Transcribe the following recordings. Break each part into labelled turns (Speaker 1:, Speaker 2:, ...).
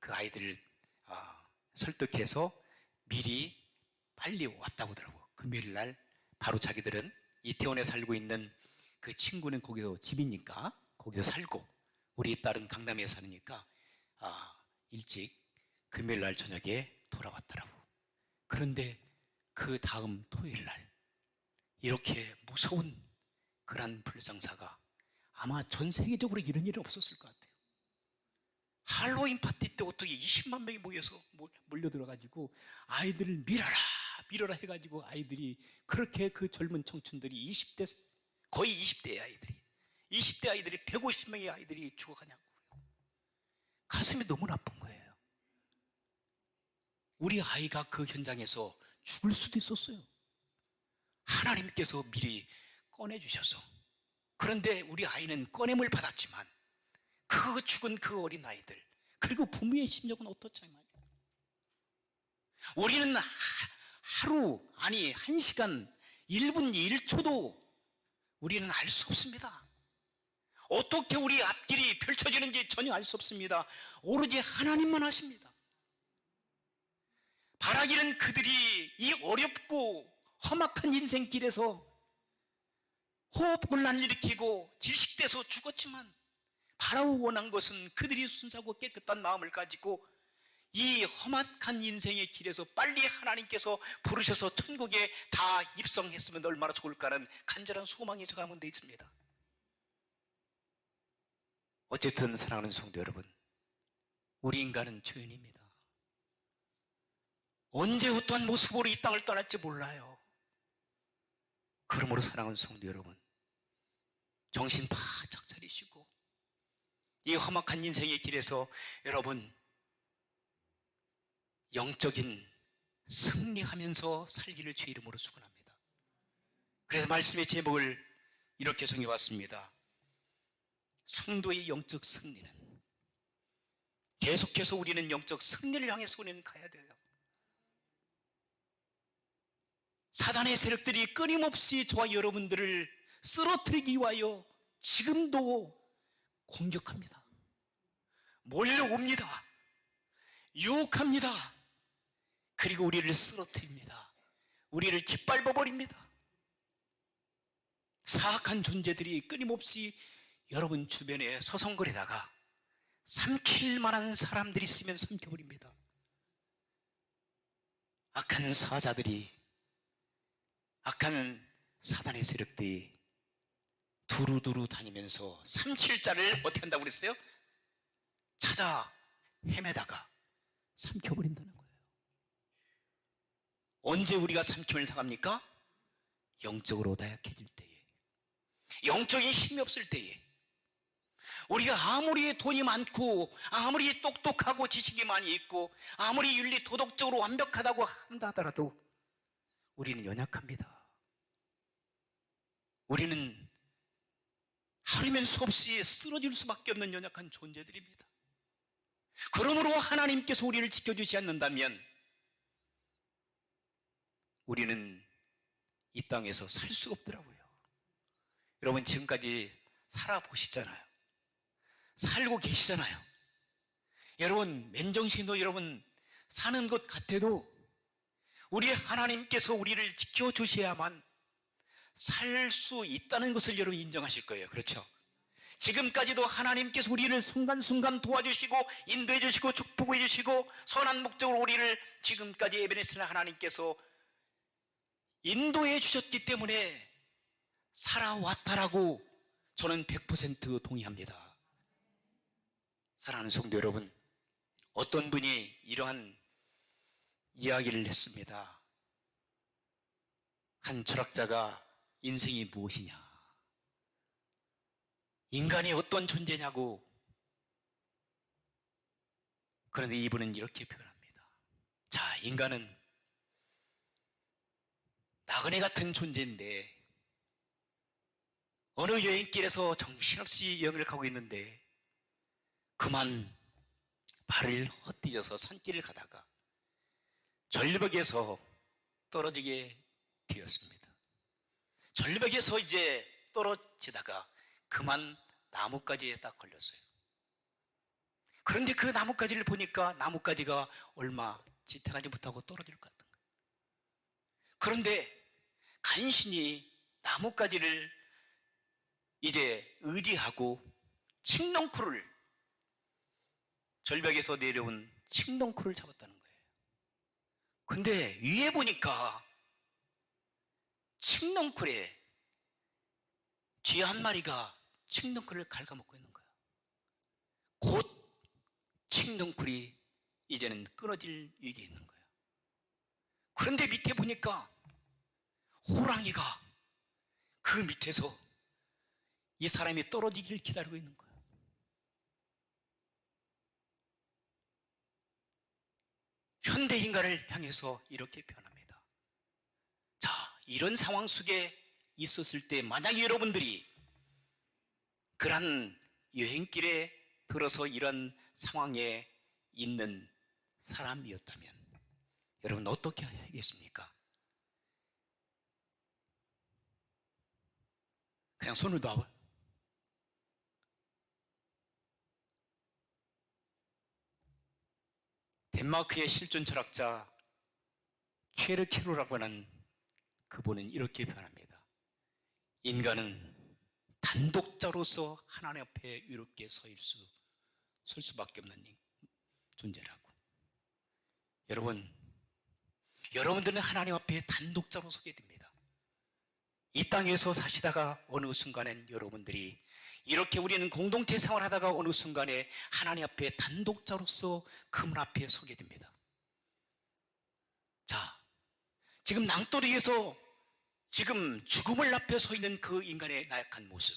Speaker 1: 그 아이들을 설득해서 미리 빨리 왔다고 하더라고요. 금요일 날 바로 자기들은 이태원에 살고 있는 그 친구는 거기서 집이니까 거기서 살고 우리 딸은 강남에 사니까 일찍 금요일 날 저녁에 돌아왔더라고. 그런데 그 다음 토요일 날 이렇게 무서운 그런 불상사가 아마 전 세계적으로 이런 일은 없었을 것 같아요. 할로윈 파티 때 어떻게 20만 명이 모여서 몰려들어가지고 아이들을 밀어라 해가지고 아이들이 그렇게 그 젊은 청춘들이 20대, 거의 20대 아이들이 20대 아이들이 150명의 아이들이 죽어가냐고요. 가슴이 너무 나쁜 거예요. 우리 아이가 그 현장에서 죽을 수도 있었어요. 하나님께서 미리 꺼내주셔서. 그런데 우리 아이는 꺼냄을 받았지만 그 죽은 그 어린 아이들 그리고 부모의 심정은 어떻지 말이에요. 우리는 하루 아니 1시간 1분 1초도 우리는 알 수 없습니다. 어떻게 우리 앞길이 펼쳐지는지 전혀 알 수 없습니다. 오로지 하나님만 아십니다. 바라기는 그들이 이 어렵고 험악한 인생길에서 호흡곤란을 일으키고 질식돼서 죽었지만 바라고 원한 것은 그들이 순수하고 깨끗한 마음을 가지고 이 험악한 인생의 길에서 빨리 하나님께서 부르셔서 천국에 다 입성했으면 얼마나 좋을까는 간절한 소망이 저 가운데 있습니다. 어쨌든 사랑하는 성도 여러분, 우리 인간은 죄인입니다. 언제 어떠한 모습으로 이 땅을 떠날지 몰라요. 그러므로 사랑하는 성도 여러분, 정신 바짝 차리시고 이 험악한 인생의 길에서 여러분 영적인 승리하면서 살기를 주의 이름으로 축원합니다. 그래서 말씀의 제목을 이렇게 정해봤습니다. 성도의 영적 승리는, 계속해서 우리는 영적 승리를 향해서 우리는 가야 돼요. 사단의 세력들이 끊임없이 저와 여러분들을 쓰러뜨리기 위하여 지금도 공격합니다. 몰려옵니다. 유혹합니다. 그리고 우리를 쓰러뜨립니다. 우리를 짓밟아버립니다. 사악한 존재들이 끊임없이 여러분 주변에 서성거리다가 삼킬 만한 사람들이 있으면 삼켜버립니다. 악한 사자들이, 악한 사단의 세력들이 두루두루 다니면서 삼킬 자를 어떻게 한다고 그랬어요? 찾아 헤매다가 삼켜버린다는 거예요. 언제 우리가 삼킴을 당합니까? 영적으로 나약해질 때에, 영적인 힘이 없을 때에. 우리가 아무리 돈이 많고 아무리 똑똑하고 지식이 많이 있고 아무리 윤리 도덕적으로 완벽하다고 한다 하더라도 우리는 연약합니다. 우리는 하루면 수없이 쓰러질 수밖에 없는 연약한 존재들입니다. 그러므로 하나님께서 우리를 지켜주지 않는다면 우리는 이 땅에서 살 수가 없더라고요. 여러분 지금까지 살아보시잖아요. 살고 계시잖아요. 여러분 맨정신도 여러분 사는 것 같아도 우리 하나님께서 우리를 지켜주셔야만 살 수 있다는 것을 여러분 인정하실 거예요. 그렇죠? 지금까지도 하나님께서 우리를 순간순간 도와주시고 인도해 주시고 축복해 주시고 선한 목적으로 우리를 지금까지 에베네스나 하나님께서 인도해 주셨기 때문에 살아왔다라고 저는 100% 동의합니다. 사랑하는 성도 여러분, 어떤 분이 이러한 이야기를 했습니다. 한 철학자가 인생이 무엇이냐, 인간이 어떤 존재냐고. 그런데 이분은 이렇게 표현합니다. 자, 인간은 나그네 같은 존재인데 어느 여행길에서 정신없이 여행을 가고 있는데 그만 발을 헛디뎌서 산길을 가다가 절벽에서 떨어지게 되었습니다. 절벽에서 이제 떨어지다가 그만 나뭇가지에 딱 걸렸어요. 그런데 그 나뭇가지를 보니까 나뭇가지가 얼마 지탱하지 못하고 떨어질 것 같은 거예요. 그런데 간신히 나뭇가지를 이제 의지하고 칡넝쿨을, 절벽에서 내려온 칡넝쿨을 잡았다는 거예요. 근데 위에 보니까 칡넝쿨에 쥐 한 마리가 칡넝쿨을 갉아먹고 있는 거예요. 곧 칡넝쿨이 이제는 끊어질 위기에 있는 거예요. 그런데 밑에 보니까 호랑이가 그 밑에서 이 사람이 떨어지기를 기다리고 있는 거예요. 현대 인간을 향해서 이렇게 표현합니다. 자, 이런 상황 속에 있었을 때 만약에 여러분들이 그런 여행길에 들어서 이런 상황에 있는 사람이었다면 여러분 어떻게 하겠습니까? 그냥 손을 놔요. 덴마크의 실존 철학자 케르케로라고 하는 그분은 이렇게 표현합니다. 인간은 단독자로서 하나님 앞에 이렇게 설 수밖에 없는 존재라고. 여러분들은 하나님 앞에 단독자로 서게 됩니다. 이 땅에서 사시다가 어느 순간엔 여러분들이 이렇게 우리는 공동체 생활하다가 어느 순간에 하나님 앞에 단독자로서 그분 앞에 서게 됩니다. 자, 지금 낭떠러기에서 지금 죽음을 앞에 서 있는 그 인간의 나약한 모습,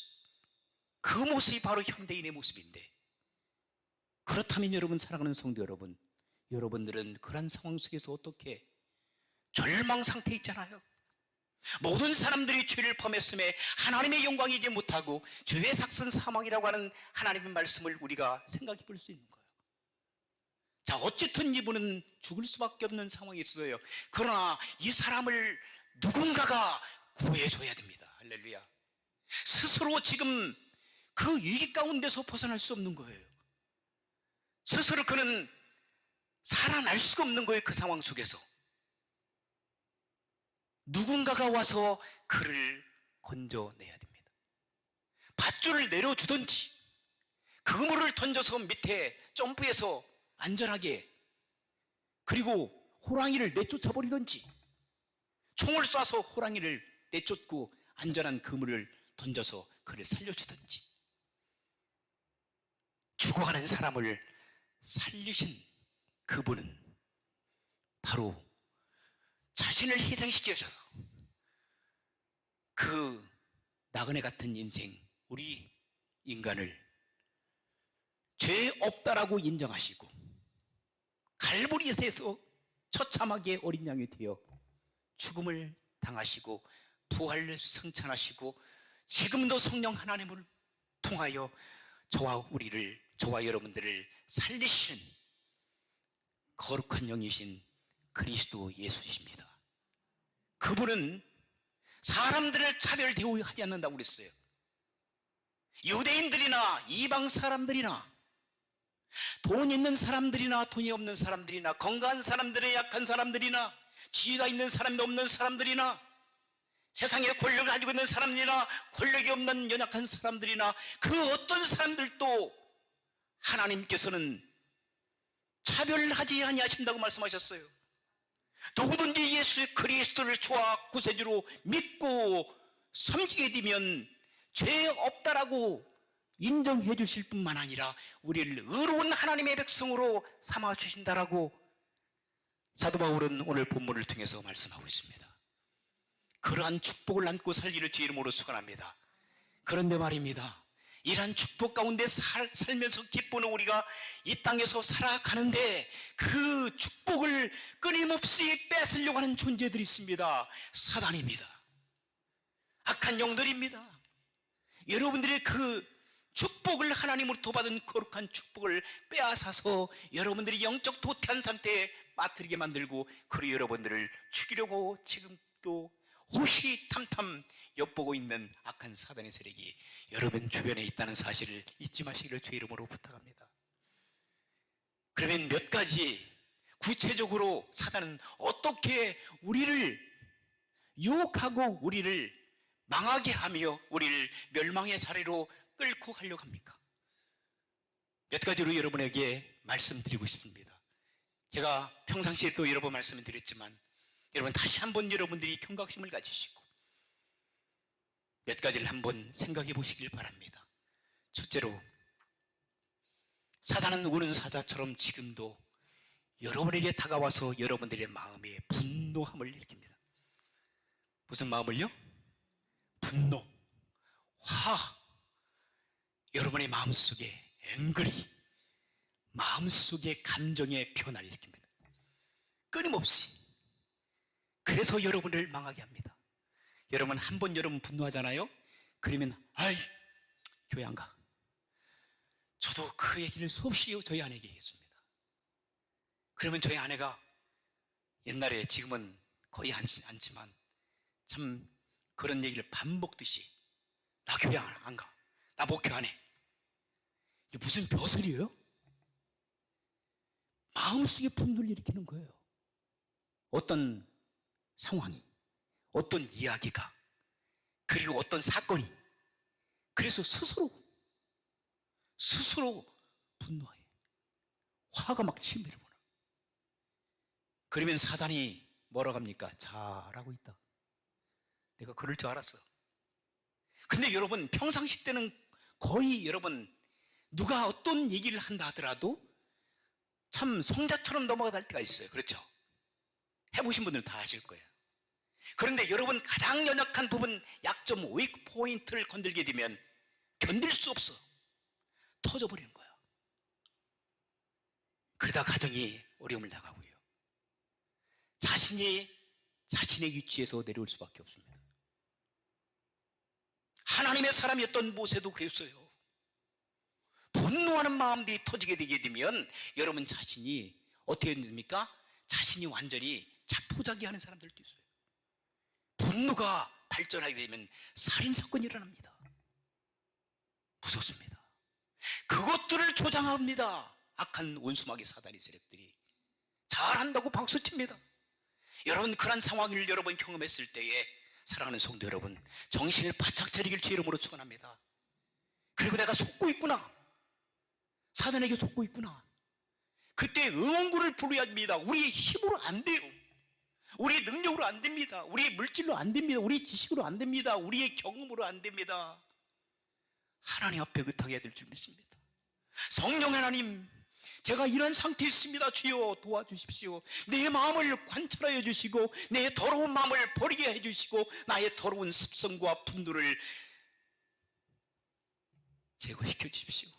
Speaker 1: 그 모습이 바로 현대인의 모습인데, 그렇다면 여러분, 사랑하는 성도 여러분, 여러분들은 그런 상황 속에서 어떻게 절망 상태에 있잖아요. 모든 사람들이 죄를 범했음에 하나님의 영광이 이제 못하고 죄의 삭슨 사망이라고 하는 하나님의 말씀을 우리가 생각해 볼 수 있는 거예요. 자, 어쨌든 이분은 죽을 수밖에 없는 상황이 있어요. 그러나 이 사람을 누군가가 구해줘야 됩니다. 할렐루야. 스스로 지금 그 위기 가운데서 벗어날 수 없는 거예요. 스스로 그는 살아날 수가 없는 거예요. 그 상황 속에서 누군가가 와서 그를 건져내야 됩니다. 밧줄을 내려주든지 그물을 던져서 밑에 점프해서 안전하게, 그리고 호랑이를 내쫓아버리든지 총을 쏴서 호랑이를 내쫓고 안전한 그물을 던져서 그를 살려주든지, 죽어가는 사람을 살리신 그분은 바로 자신을 희생시켜줘서 그 나그네 같은 인생, 우리 인간을 죄 없다라고 인정하시고 갈보리에서 처참하게 어린 양이 되어 죽음을 당하시고 부활을 성찬하시고 지금도 성령 하나님을 통하여 저와 여러분들을 살리시는 거룩한 영이신 그리스도 예수이십니다. 그분은 사람들을 차별 대우하지 않는다고 그랬어요. 유대인들이나 이방 사람들이나 돈 있는 사람들이나 돈이 없는 사람들이나 건강한 사람들이나 약한 사람들이나 지혜가 있는 사람이 없는 사람들이나 세상에 권력을 가지고 있는 사람들이나 권력이 없는 연약한 사람들이나 그 어떤 사람들도 하나님께서는 차별하지 아니하신다고 말씀하셨어요. 누구든지 예수 그리스도를 주와 구세주로 믿고 섬기게 되면 죄 없다라고 인정해 주실 뿐만 아니라 우리를 의로운 하나님의 백성으로 삼아 주신다라고 사도 바울은 오늘 본문을 통해서 말씀하고 있습니다. 그러한 축복을 안고 살기를 주의 이름으로 축원합니다. 그런데 말입니다, 이러한 축복 가운데 살면서 기쁘는 우리가 이 땅에서 살아가는데 그 축복을 끊임없이 뺏으려고 하는 존재들이 있습니다. 사단입니다. 악한 영들입니다. 여러분들의 그 축복을, 하나님으로부터 받은 거룩한 축복을 빼앗아서 여러분들이 영적 도태한 상태에 빠뜨리게 만들고, 그리고 여러분들을 죽이려고 지금도 호시탐탐 엿보고 있는 악한 사단의 세력이 여러분 주변에 있다는 사실을 잊지 마시기를 주의 이름으로 부탁합니다. 그러면 몇 가지 구체적으로 사단은 어떻게 우리를 유혹하고 우리를 망하게 하며 우리를 멸망의 자리로 끌고 가려고 합니까? 몇 가지로 여러분에게 말씀드리고 싶습니다. 제가 평상시에 또 여러 번 말씀을 드렸지만 여러분 다시 한번 여러분들이 경각심을 가지시고 몇 가지를 한번 생각해 보시길 바랍니다. 첫째로, 사단은 우는 사자처럼 지금도 여러분에게 다가와서 여러분들의 마음에 분노함을 일으킵니다. 무슨 마음을요? 분노, 화, 여러분의 마음속에 앵그리, 마음속에 감정의 변화를 일으킵니다. 끊임없이. 그래서 여러분을 망하게 합니다. 여러분 한 번 여러분 분노하잖아요? 그러면 아이 교회 안 가. 저도 그 얘기를 수없이 저희 아내에게 했습니다. 그러면 저희 아내가 옛날에, 지금은 거의 않지만 참 그런 얘기를 반복듯이 나 교회 안 가. 나 목회 안 해. 이게 무슨 벼슬이에요? 마음속에 분노를 일으키는 거예요. 어떤 상황이, 어떤 이야기가, 그리고 어떤 사건이. 그래서 스스로 분노해. 화가 막 치밀어버려. 그러면 사단이 뭐라고 합니까? 잘하고 있다. 내가 그럴 줄 알았어. 근데 여러분 평상시 때는 거의 여러분 누가 어떤 얘기를 한다 하더라도 참 성자처럼 넘어갈 때가 있어요. 그렇죠? 해보신 분들은 다 아실 거예요. 그런데 여러분 가장 연약한 부분, 약점, 웨이크 포인트를 건들게 되면 견딜 수 없어. 터져버리는 거야. 그러다 가정이 어려움을 당하고요. 자신의 위치에서 내려올 수밖에 없습니다. 하나님의 사람이었던 모세도 그랬어요. 분노하는 마음들이 터지게 되게 되면 여러분 자신이 어떻게 됩니까? 자신이 완전히 자포자기하는 사람들도 있어요. 분노가 발전하게 되면 살인사건이 일어납니다. 무섭습니다. 그것들을 조장합니다. 악한 원수마귀 사단의 세력들이. 잘한다고 박수칩니다. 여러분 그런 상황을 여러분 경험했을 때에 사랑하는 성도 여러분, 정신을 바짝 차리길 주 이름으로 축원합니다. 그리고 내가 속고 있구나, 사단에게 속고 있구나, 그때 응원구를 부르야 합니다. 우리의 힘으로 안 돼요. 우리의 능력으로 안 됩니다. 우리의 물질로 안 됩니다. 우리의 지식으로 안 됩니다. 우리의 경험으로 안 됩니다. 하나님 앞에 의탁해야 될 줄 믿습니다. 성령 하나님, 제가 이런 상태에 있습니다. 주여 도와주십시오. 내 마음을 관찰하여 주시고 내 더러운 마음을 버리게 해주시고 나의 더러운 습성과 분노를 제거시켜 주십시오.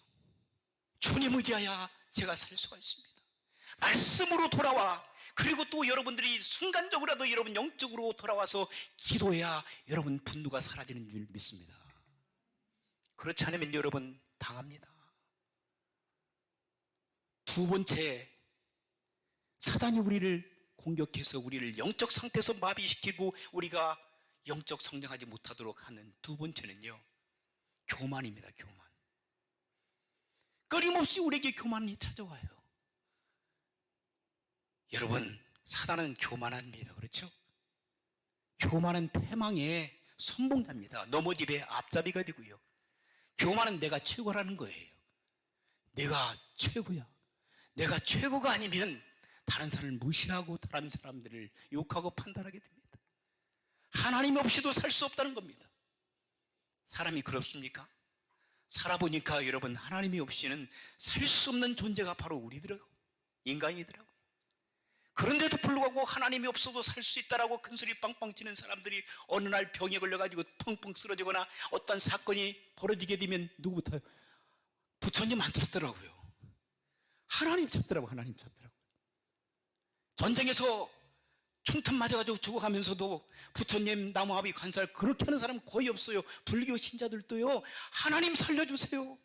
Speaker 1: 주님 의지하여 제가 살 수가 있습니다. 말씀으로 돌아와, 그리고 또 여러분들이 순간적으로라도 여러분 영적으로 돌아와서 기도해야 여러분 분노가 사라지는 줄 믿습니다. 그렇지 않으면 여러분 당합니다. 두 번째, 사단이 우리를 공격해서 우리를 영적 상태에서 마비시키고 우리가 영적 성장하지 못하도록 하는 두 번째는요, 교만입니다. 교만. 끊임없이 우리에게 교만이 찾아와요. 여러분, 사단은 교만합니다. 그렇죠? 교만은 패망의 선봉자입니다. 넘어집의 앞잡이가 되고요. 교만은 내가 최고라는 거예요. 내가 최고야. 내가 최고가 아니면 다른 사람을 무시하고 다른 사람들을 욕하고 판단하게 됩니다. 하나님 없이도 살 수 없다는 겁니다. 사람이 그렇습니까? 살아보니까 여러분 하나님이 없이는 살 수 없는 존재가 바로 우리더라고요. 인간이더라고요. 그런데도 불구하고 하나님이 없어도 살 수 있다라고 큰소리 빵빵 치는 사람들이 어느 날 병에 걸려가지고 펑펑 쓰러지거나 어떤 사건이 벌어지게 되면 누구부터요? 부처님 안 찾더라고요. 하나님 찾더라고요. 하나님 찾더라고요. 전쟁에서 총탄 맞아가지고 죽어가면서도 부처님 나무아비 관살 그렇게 하는 사람 거의 없어요. 불교 신자들도요, 하나님 살려주세요.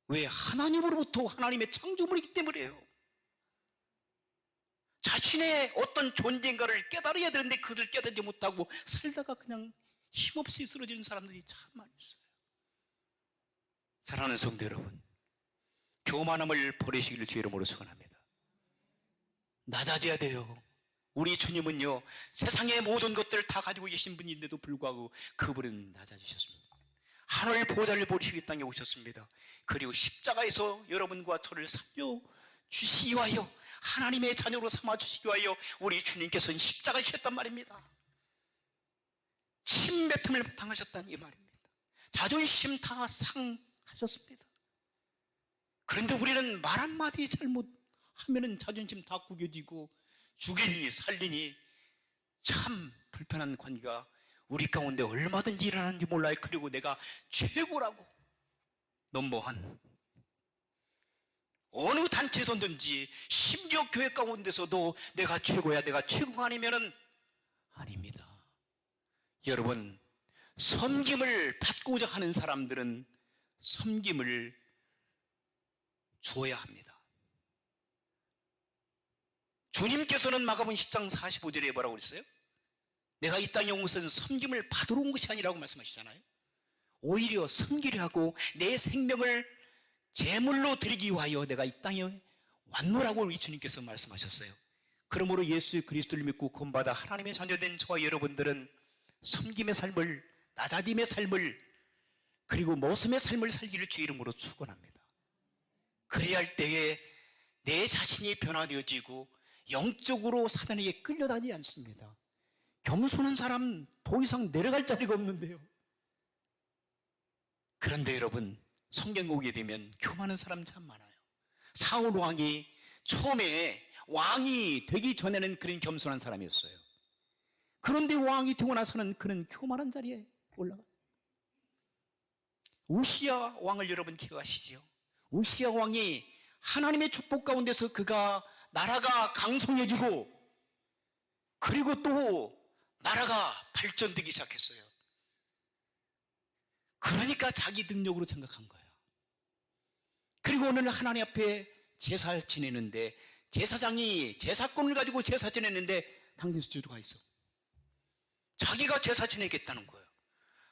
Speaker 1: 왜? 하나님으로부터 하나님의 창조물이기 때문이에요. 자신의 어떤 존재인가를 깨달아야 되는데 그것을 깨닫지 못하고 살다가 그냥 힘없이 쓰러지는 사람들이 참 많이 있어요. 사랑하는 성도 여러분, 교만함을 버리시기를 주의 이름으로 축원합니다. 낮아져야 돼요. 우리 주님은요, 세상의 모든 것들을 다 가지고 계신 분인데도 불구하고 그분은 낮아지셨습니다. 하늘 보좌를 버리시고 이 땅에 오셨습니다. 그리고 십자가에서 여러분과 저를 살려주시기 위하여, 하나님의 자녀로 삼아주시기 위하여 우리 주님께서는 십자가에 주셨단 말입니다. 침뱉음을 당하셨다는 이 말입니다. 자존심 다 상하셨습니다. 그런데 우리는 말 한마디 잘못하면 자존심 다 구겨지고 죽이니 살리니 참 불편한 관계가 우리 가운데 얼마든지 일어나는지 몰라요. 그리고 내가 최고라고 넘버원, 어느 단체에서든지 심지어 교회 가운데서도 내가 최고야, 내가 최고가 아니면은 아닙니다. 여러분, 섬김을 받고자 하는 사람들은 섬김을 줘야 합니다. 주님께서는 마가복음 10장 45절에 뭐라고 그랬어요? 내가 이 땅에 온 것은 섬김을 받으러 온 것이 아니라고 말씀하시잖아요. 오히려 섬기려 하고 내 생명을 제물로 드리기 위하여 내가 이 땅에 왔노라고 우리 주님께서 말씀하셨어요. 그러므로 예수 그리스도를 믿고 구원받아 하나님의 자녀된 저와 여러분들은 섬김의 삶을, 낮아짐의 삶을, 그리고 모습의 삶을 살기를 주의 이름으로 축원합니다. 그래야 할 때에 내 자신이 변화되어지고 영적으로 사단에게 끌려다니지 않습니다. 겸손한 사람 더 이상 내려갈 자리가 없는데요. 그런데 여러분, 성경 보게 되면 교만한 사람 참 많아요. 사울 왕이 처음에 왕이 되기 전에는 그런 겸손한 사람이었어요. 그런데 왕이 되고 나서는 그는 교만한 자리에 올라가요. 우시야 왕을 여러분 기억하시죠? 우시야 왕이 하나님의 축복 가운데서 그가 나라가 강성해지고 그리고 또 나라가 발전되기 시작했어요. 그러니까 자기 능력으로 생각한 거예요. 그리고 오늘 하나님 앞에 제사를 지내는데 제사장이 제사권을 가지고 제사 지냈는데 당신 수주가 있어. 자기가 제사 지내겠다는 거예요.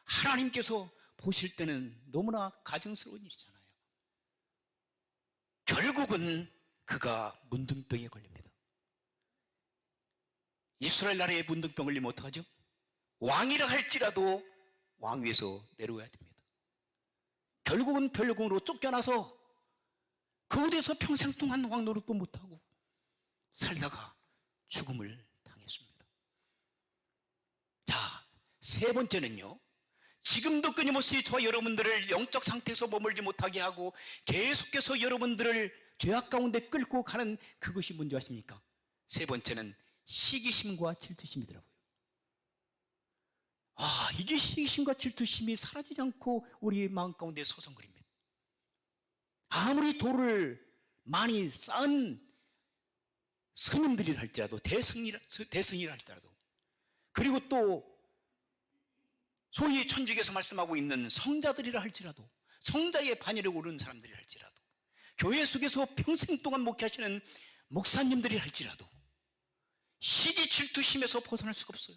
Speaker 1: 하나님께서 보실 때는 너무나 가증스러운 일이잖아요. 결국은 그가 문둥병에 걸립니다. 이스라엘 나라에 문둥병 걸리면 어떡하죠? 왕이라 할지라도 왕위에서 내려와야 됩니다. 결국은 별궁으로 쫓겨나서 그곳에서 평생 동안 왕 노릇도 못하고 살다가 죽음을 당했습니다. 자, 세 번째는요, 지금도 끊임없이 저 여러분들을 영적 상태에서 머물지 못하게 하고 계속해서 여러분들을 죄악 가운데 끌고 가는 그것이 뭔지 아십니까? 세 번째는 시기심과 질투심이더라고요. 이게 시기심과 질투심이 사라지지 않고 우리 마음 가운데 서성거립니다. 아무리 돌을 많이 쌓은 스님들이라 할지라도, 대승이라 할지라도, 그리고 또 소위 천주교에서 말씀하고 있는 성자들이라 할지라도, 성자의 반열에 오르는 사람들이라 할지라도, 교회 속에서 평생 동안 목회하시는 목사님들이라 할지라도 시기 질투심에서 벗어날 수가 없어요.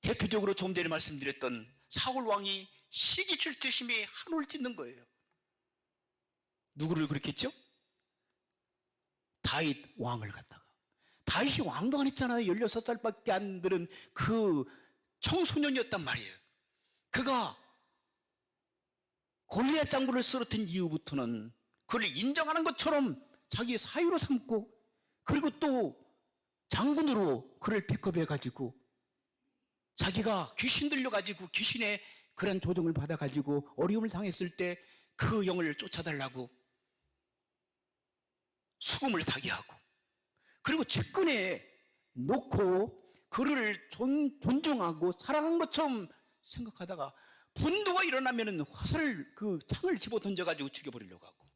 Speaker 1: 대표적으로 조금 전에 말씀드렸던 사울 왕이 시기 질투심이 한올 찢는 거예요. 누구를 그렇게 했죠? 다윗 왕을 갖다가. 다윗이 왕도 안 했잖아요. 16살밖에 안 되는 그 청소년이었단 말이에요. 그가 골리앗 장군을 쓰러뜨린 이후부터는 그를 인정하는 것처럼 자기 사유로 삼고, 그리고 또 장군으로 그를 픽업해가지고 자기가 귀신 들려가지고 귀신의 그런 조종을 받아가지고 어려움을 당했을 때 그 영을 쫓아달라고 수금을 타게 하고, 그리고 측근에 놓고 그를 존중하고 사랑하는 것처럼 생각하다가 분노가 일어나면 화살을, 그 창을 집어 던져가지고 죽여버리려고 하고,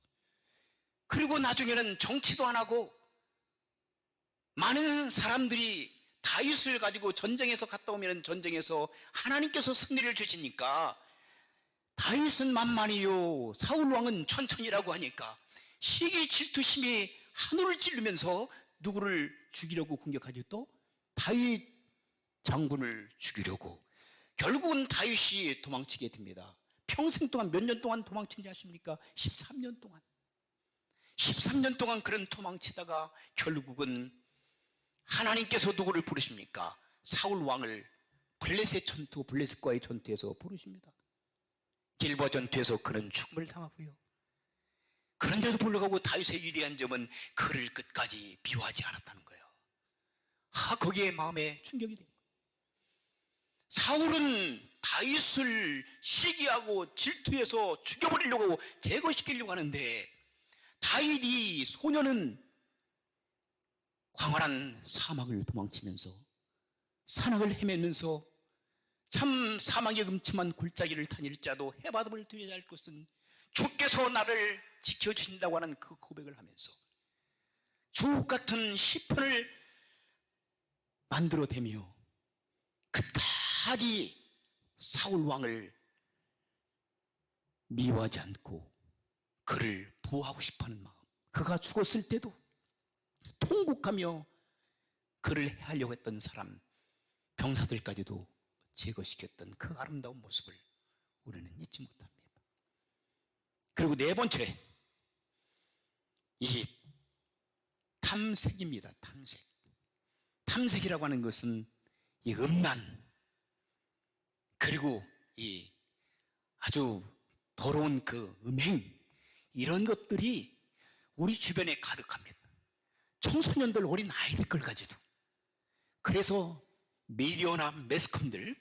Speaker 1: 그리고 나중에는 정치도 안 하고, 많은 사람들이 다윗을 가지고 전쟁에서 갔다 오면 전쟁에서 하나님께서 승리를 주시니까 다윗은 만만이요 사울 왕은 천천히라고 하니까 시기 질투심이 하늘을 찌르면서 누구를 죽이려고 공격하죠? 또 다윗 장군을 죽이려고. 결국은 다윗이 도망치게 됩니다. 평생 동안 몇 년 동안 도망친지 아십니까? 13년 동안. 13년 동안 그런 도망치다가 결국은 하나님께서 누구를 부르십니까? 사울 왕을 블레셋 전투, 블레셋과의 전투에서 부르십니다. 길보아 전투에서 그는 죽음을 당하고요. 그런데도 불구하고 다윗의 위대한 점은 그를 끝까지 미워하지 않았다는 거예요. 거기에 마음에 충격이 된 거예요. 사울은 다윗을 시기하고 질투해서 죽여버리려고 제거시키려고 하는데 다윗이 소년은 광활한 사막을 도망치면서 산악을 헤매면서 참 사막의 음침한 골짜기를 다닐자도 해바람을 두려워할 것은 주께서 나를 지켜주신다고 하는 그 고백을 하면서 주옥 같은 시편을 만들어대며 끝까지 사울 왕을 미워하지 않고 그를 보호하고 싶어하는 마음, 그가 죽었을 때도 통곡하며 그를 해하려고 했던 사람, 병사들까지도 제거시켰던 그 아름다운 모습을 우리는 잊지 못합니다. 그리고 네 번째, 이 탐색입니다. 탐색. 탐색이라고 하는 것은 이 음란, 그리고 이 아주 더러운 그 음행, 이런 것들이 우리 주변에 가득합니다. 청소년들, 어린 아이들 걸 가지도. 그래서 미디어나 매스컴들,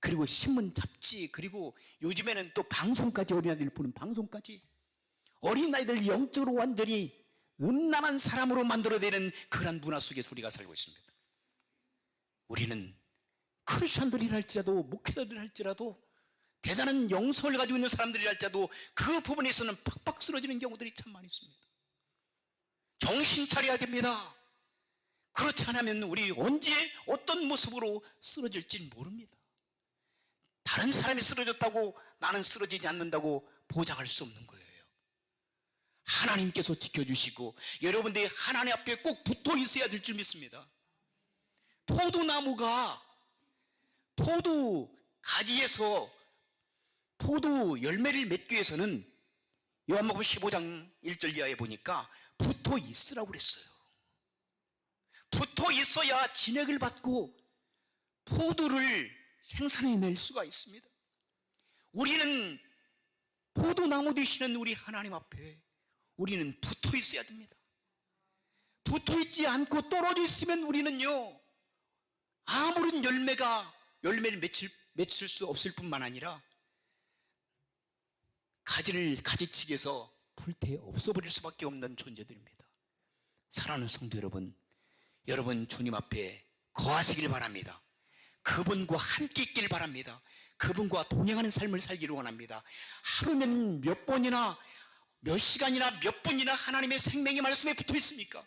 Speaker 1: 그리고 신문, 잡지, 그리고 요즘에는 또 방송까지, 어린아이들 보는 방송까지 어린아이들 영적으로 완전히 음란한 사람으로 만들어내는 그런 문화 속에서 우리가 살고 있습니다. 우리는 크리스천들이라 할지라도, 목회자들이라 할지라도, 대단한 영성을 가지고 있는 사람들이라 할지라도 그 부분에서는 팍팍 쓰러지는 경우들이 참 많이 있습니다. 정신 차려야 됩니다. 그렇지 않으면 우리 언제 어떤 모습으로 쓰러질지 모릅니다. 다른 사람이 쓰러졌다고 나는 쓰러지지 않는다고 보장할 수 없는 거예요. 하나님께서 지켜주시고 여러분들이 하나님 앞에 꼭 붙어 있어야 될 줄 믿습니다. 포도나무가 포도 가지에서 포도 열매를 맺기 위해서는 요한복음 15장 1절 이하에 보니까 붙어 있으라고 그랬어요. 붙어 있어야 진액을 받고 포도를 생산해낼 수가 있습니다. 우리는 포도나무 되시는 우리 하나님 앞에 우리는 붙어 있어야 됩니다. 붙어 있지 않고 떨어져 있으면 우리는요, 아무런 열매를 맺을 수 없을 뿐만 아니라 가지치기해서 불태 없어버릴 수밖에 없는 존재들입니다. 사랑하는 성도 여러분, 여러분 주님 앞에 거하시길 바랍니다. 그분과 함께 있길 바랍니다. 그분과 동행하는 삶을 살기를 원합니다. 하루면 몇 번이나, 몇 시간이나, 몇 분이나 하나님의 생명의 말씀에 붙어 있습니까?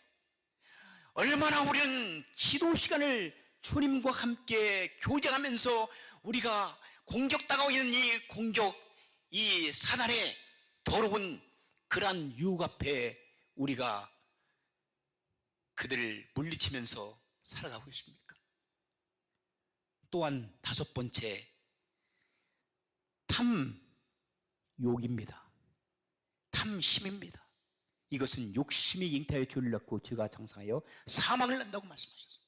Speaker 1: 얼마나 우리는 기도 시간을 주님과 함께 교제하면서 우리가 공격 당하고 있는 이 사단의 더러운 그러한 유혹 앞에 우리가 그들을 물리치면서 살아가고 있습니까? 또한 다섯 번째, 탐욕입니다. 탐심입니다. 이것은 욕심이 잉태하여 죄를 낳고 죄가 장성하여 사망을 낳는다고 말씀하셨어요.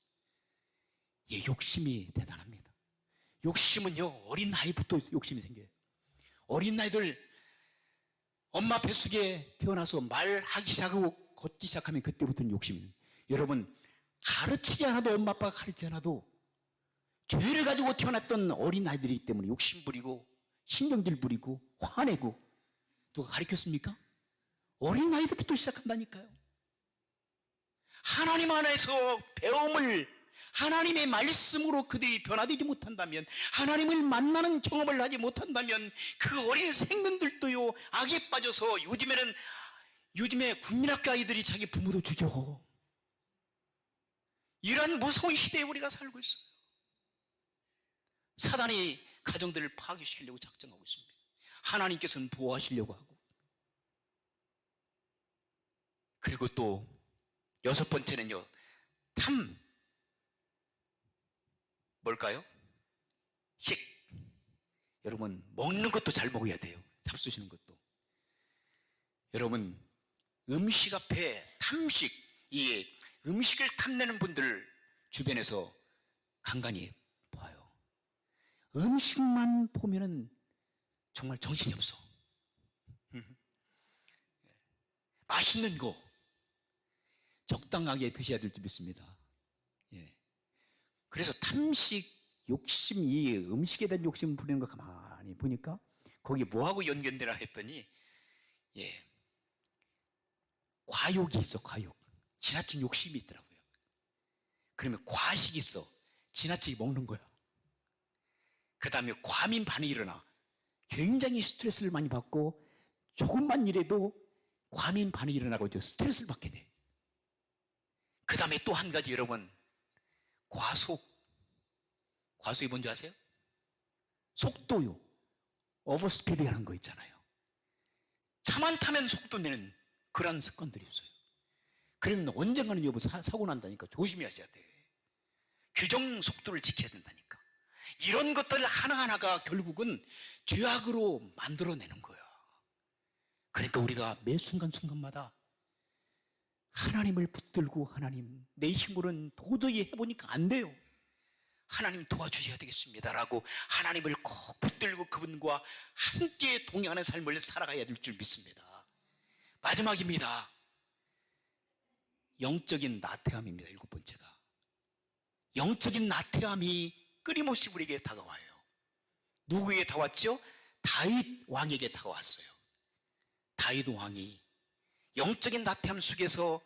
Speaker 1: 이 욕심이 대단합니다. 욕심은요, 어린 나이부터 욕심이 생겨요. 어린 나이들 엄마 뱃속에 태어나서 말하기 시작하고 걷기 시작하면 그때부터는 욕심입니다. 여러분, 가르치지 않아도, 엄마 아빠가 가르치지 않아도 죄를 가지고 태어났던 어린 아이들이기 때문에 욕심 부리고 신경질 부리고 화내고, 누가 가르쳤습니까? 어린 아이들부터 시작한다니까요. 하나님 안에서 배움을, 하나님의 말씀으로 그들이 변화되지 못한다면, 하나님을 만나는 경험을 하지 못한다면 그 어린 생명들도요, 악에 빠져서 요즘에 국민학교 아이들이 자기 부모도 죽여. 이런 무서운 시대에 우리가 살고 있어요. 사단이 가정들을 파괴시키려고 작정하고 있습니다. 하나님께서는 보호하시려고 하고. 그리고 또 여섯 번째는요, 뭘까요? 여러분, 먹는 것도 잘 먹어야 돼요. 잡수시는 것도. 여러분, 음식 앞에 탐식, 이 음식을 탐내는 분들 주변에서 간간히 봐요. 음식만 보면은 정말 정신이 없어. 맛있는 거 적당하게 드셔야 될 줄 믿습니다. 예. 그래서 탐식, 욕심, 이 음식에 대한 욕심 부리는 거 가만히 보니까 거기 뭐하고 연결되나 했더니, 예, 과욕이 있어. 과욕, 지나친 욕심이 있더라고요. 그러면 과식이 있어. 지나치게 먹는 거야. 그 다음에 과민 반응이 일어나. 굉장히 스트레스를 많이 받고 조금만 일해도 과민 반응이 일어나고 스트레스를 받게 돼. 그 다음에 또 한 가지, 여러분, 과속. 과속이 뭔지 아세요? 속도요. 오버스피드라는 거 있잖아요. 차만 타면 속도 내는 그런 습관들이 있어요. 그러면 언젠가는 여보 사고 난다니까 조심하셔야 돼. 규정 속도를 지켜야 된다니까. 이런 것들 하나하나가 결국은 죄악으로 만들어내는 거야. 그러니까 우리가 매 순간순간마다 하나님을 붙들고, 하나님, 내 힘으로는 도저히 해보니까 안 돼요. 하나님 도와주셔야 되겠습니다라고 하나님을 꼭 붙들고 그분과 함께 동행하는 삶을 살아가야 될 줄 믿습니다. 마지막입니다. 영적인 나태함입니다. 7번째가. 영적인 나태함이 끊임없이 우리에게 다가와요. 누구에게 다가왔죠? 다윗 왕에게 다가왔어요. 다윗 왕이 영적인 나태함 속에서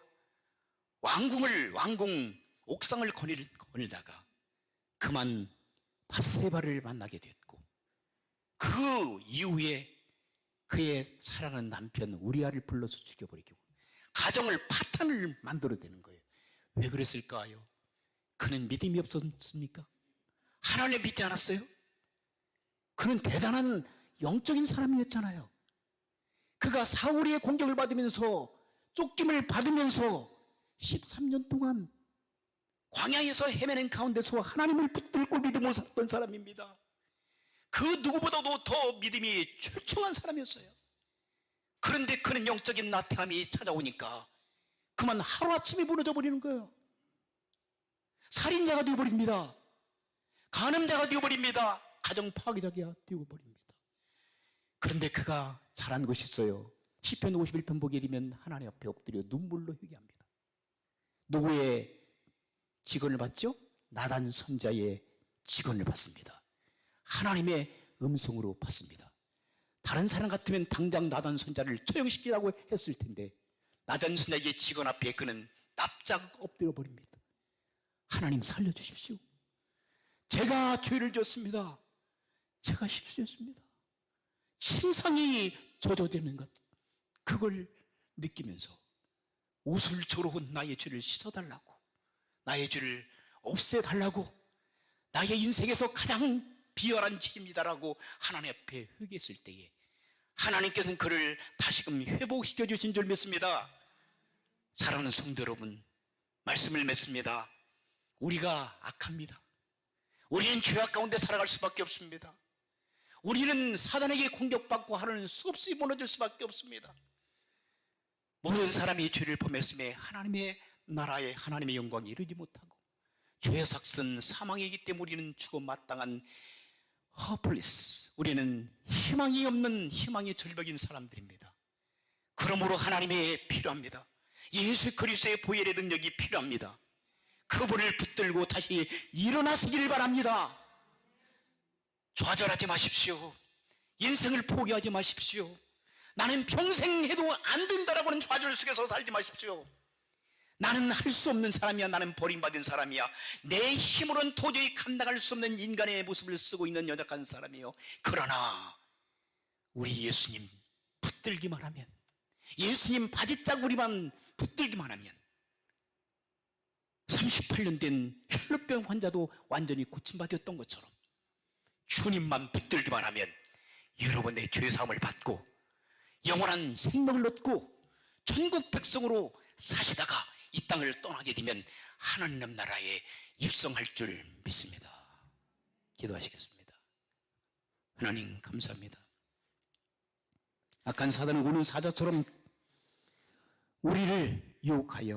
Speaker 1: 왕궁 옥상을 거닐다가 그만 밧세바를 만나게 됐고, 그 이후에 그의 사랑하는 남편 우리아를 불러서 죽여버리고 가정을 파탄을 만들어내는 거예요. 왜 그랬을까요? 그는 믿음이 없었습니까? 하나님 믿지 않았어요? 그는 대단한 영적인 사람이었잖아요. 그가 사울의 공격을 받으면서 쫓김을 받으면서 13년 동안 광야에서 헤매는 가운데서 하나님을 붙들고 믿음을 살던 사람입니다. 그 누구보다도 더 믿음이 출중한 사람이었어요. 그런데 그는 영적인 나태함이 찾아오니까 그만 하루아침에 무너져 버리는 거예요. 살인자가 되어버립니다. 간음자가 되어버립니다. 가정 파괴자가 되어버립니다. 그런데 그가 잘한 것이 있어요. 시편 51편 보게 되면 하나님 앞에 엎드려 눈물로 회개합니다. 누구의 직언을 받죠? 나단 선자의 직언을 받습니다. 하나님의 음성으로 받습니다. 다른 사람 같으면 당장 나단 선자를 처형시키라고 했을 텐데 나단 선자의 직언 앞에 그는 납작 엎드려 버립니다. 하나님 살려주십시오. 제가 죄를 졌습니다. 제가 실수했습니다. 침상이 젖어드는 것, 그걸 느끼면서 옷을 저러 나의 죄를 씻어달라고, 나의 죄를 없애달라고, 나의 인생에서 가장 비열한 죄입니다라고 하나님 앞에 회개했을 때에 하나님께서는 그를 다시금 회복시켜 주신 줄 믿습니다. 사랑하는 성도 여러분, 말씀을 맺습니다. 우리가 악합니다. 우리는 죄악 가운데 살아갈 수밖에 없습니다. 우리는 사단에게 공격받고 하루는 수없이 무너질 수밖에 없습니다. 모든 사람이 죄를 범했음에 하나님의 나라에 하나님의 영광이 이르지 못하고 죄의 삭은 사망이기 때문에 우리는 죽어 마땅한 hopeless, 우리는 희망이 없는 희망의 절벽인 사람들입니다. 그러므로 하나님이 필요합니다. 예수 그리스도의 보혈의 능력이 필요합니다. 그분을 붙들고 다시 일어나시기를 바랍니다. 좌절하지 마십시오. 인생을 포기하지 마십시오. 나는 평생 해도 안 된다라고 하는 좌절 속에서 살지 마십시오. 나는 할 수 없는 사람이야. 나는 버림받은 사람이야. 내 힘으로는 도저히 감당할 수 없는 인간의 모습을 쓰고 있는 연약한 사람이요. 그러나 우리 예수님 붙들기만 하면, 예수님 바지짜구리만 붙들기만 하면 38년 된 혈루병 환자도 완전히 고침받았던 것처럼 주님만 붙들기만 하면 여러분의 죄사함을 받고 영원한 생명을 얻고 천국 백성으로 사시다가 이 땅을 떠나게 되면 하나님 나라에 입성할 줄 믿습니다. 기도하시겠습니다. 하나님 감사합니다.
Speaker 2: 악한 사단은 우는 사자처럼 우리를 유혹하여